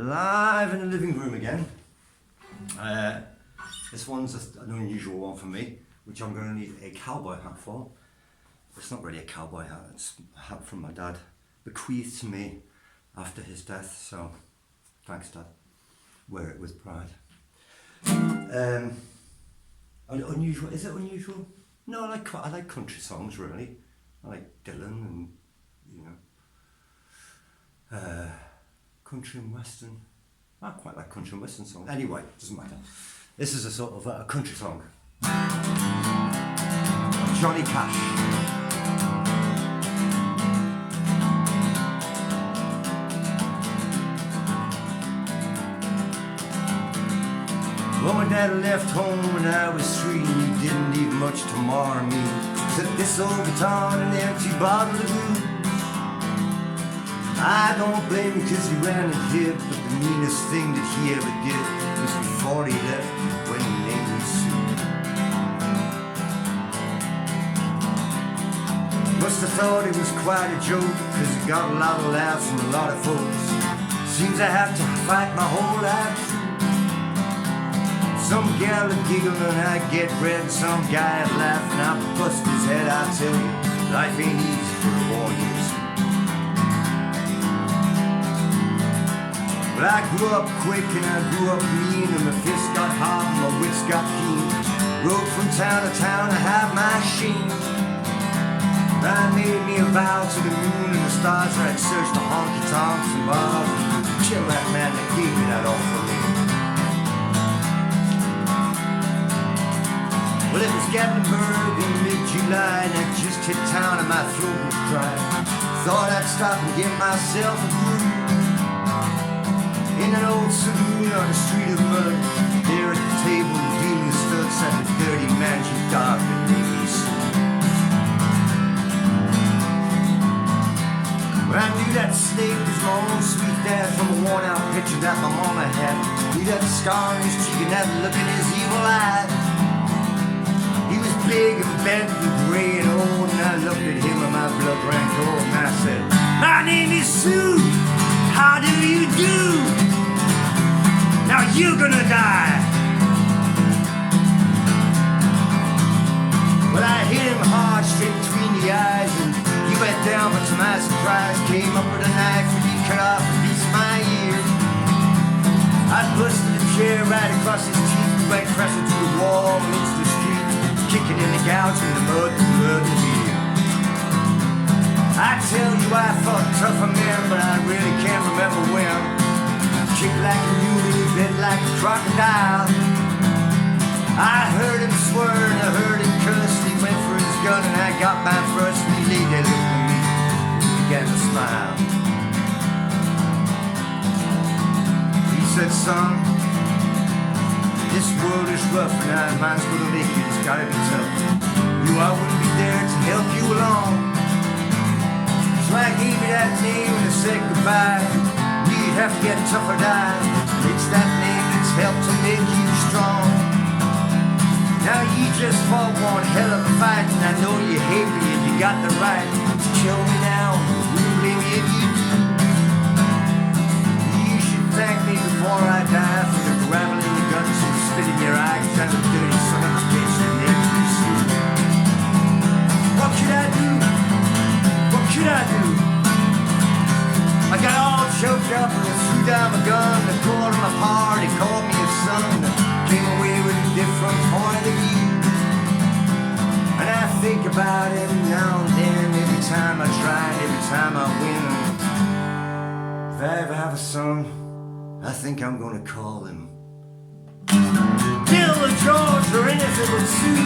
Live in the living room again. This one's an unusual one for me, which I'm going to need a cowboy hat for. It's not really a cowboy hat, it's a hat from my dad, bequeathed to me after his death, so thanks Dad. Wear it with pride. Unusual, is it unusual? No, I like country songs really. I like Dylan and, you know, country and western. I quite like country and western songs. Anyway, doesn't matter. This is a sort of a country song. Johnny Cash. Well, my dad left home when I was 3. He didn't leave much to mar me. Except this old guitar and an empty bottle of booze. I don't blame him cause he ran a hit, but the meanest thing that he ever did was before he left when he named me Sue. Must have thought it was quite a joke, cause he got a lot of laughs from a lot of folks. Seems I have to fight my whole life through. Some gal would giggle and I get red, some guy would laugh and I bust his head. I tell you, life ain't easy for a boy you see. Well, I grew up quick and I grew up mean, and my fists got hot and my wits got keen. Rode from town to town to have my sheen. I made me a vow to the moon and the stars, where I'd search the honky-tonks and bars and kill that man that gave me that awful name. Well, it was Gatlinburg in mid-July, and I just hit town and my throat was dry. Thought I'd stop and get myself a brew. In an old saloon on a street of mud, there at the table dealing the studs sat the dirty mangy dog that made me Sue. Well, I knew that snake was my own sweet dad from a worn-out picture that my mama had. Knew that scar on his cheek and that look in his evil eye. He was big and bent and gray and old, and I looked at him and my blood ran cold, and I said, "My name is Sue. How do you do? Now you're gonna die." Well, I hit him hard straight between the eyes, and he went down, but to my surprise came up with a knife and he cut off a piece of my ear. I busted a chair right across his teeth. We went crashing through the wall and into the street, kicking in the gouge in the mud, the blood, and the beer. I tell you I fought tough on there, but I really can't remember when. Kicked like a mule, bit like a crocodile. I heard him swear and I heard him curse, and he went for his gun and I got mine first, and he laid there looking at me and began to smile. He said, "Son, this world is rough and mine's gonna make it, it's gotta be tough. I wouldn't be there to help you along. So I gave you that name and I said goodbye. You'd have to get tough or die. It's that name that's helped to make you strong. Now you just fought one hell of a fight, and I know you hate me and you got the right to kill me now. Wouldn't blame you if you do. You should thank me before I die for the gravel in your guts and spit in your eyes. I'm a dirty son of a bitch that never you see. What could I do? What could I do? I got all choked up and I threw down my gun. They called him apart, he called me his son. Came away with a different point of view. And I think about it now and then. Every time I try, every time I win. If I ever have a son, I think I'm gonna call him Bill or George or anything with Sue.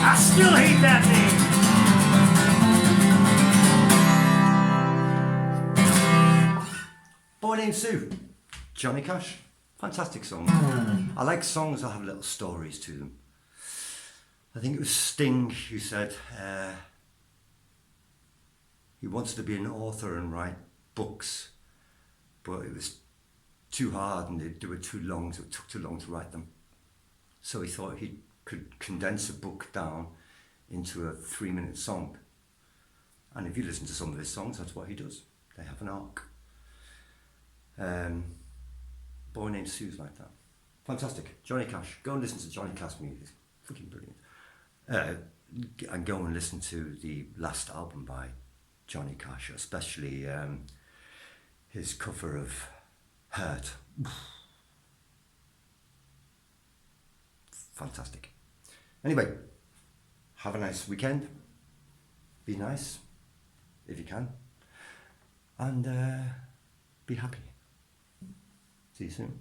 I still hate that name. Boy named Sue, Johnny Cash. Fantastic song. I like songs that have little stories to them. I think it was Sting who said he wanted to be an author and write books, but it was too hard and they were too long, so it took too long to write them. So he thought he could condense a book down into a 3-minute song. And if you listen to some of his songs, that's what he does. They have an arc. Boy Named Sue's like that. Fantastic. Johnny Cash. Go and listen to Johnny Cash music. It's freaking brilliant. And go and listen to the last album by Johnny Cash, especially his cover of Hurt. Fantastic. Anyway, have a nice weekend. Be nice, if you can. And be happy. See you soon.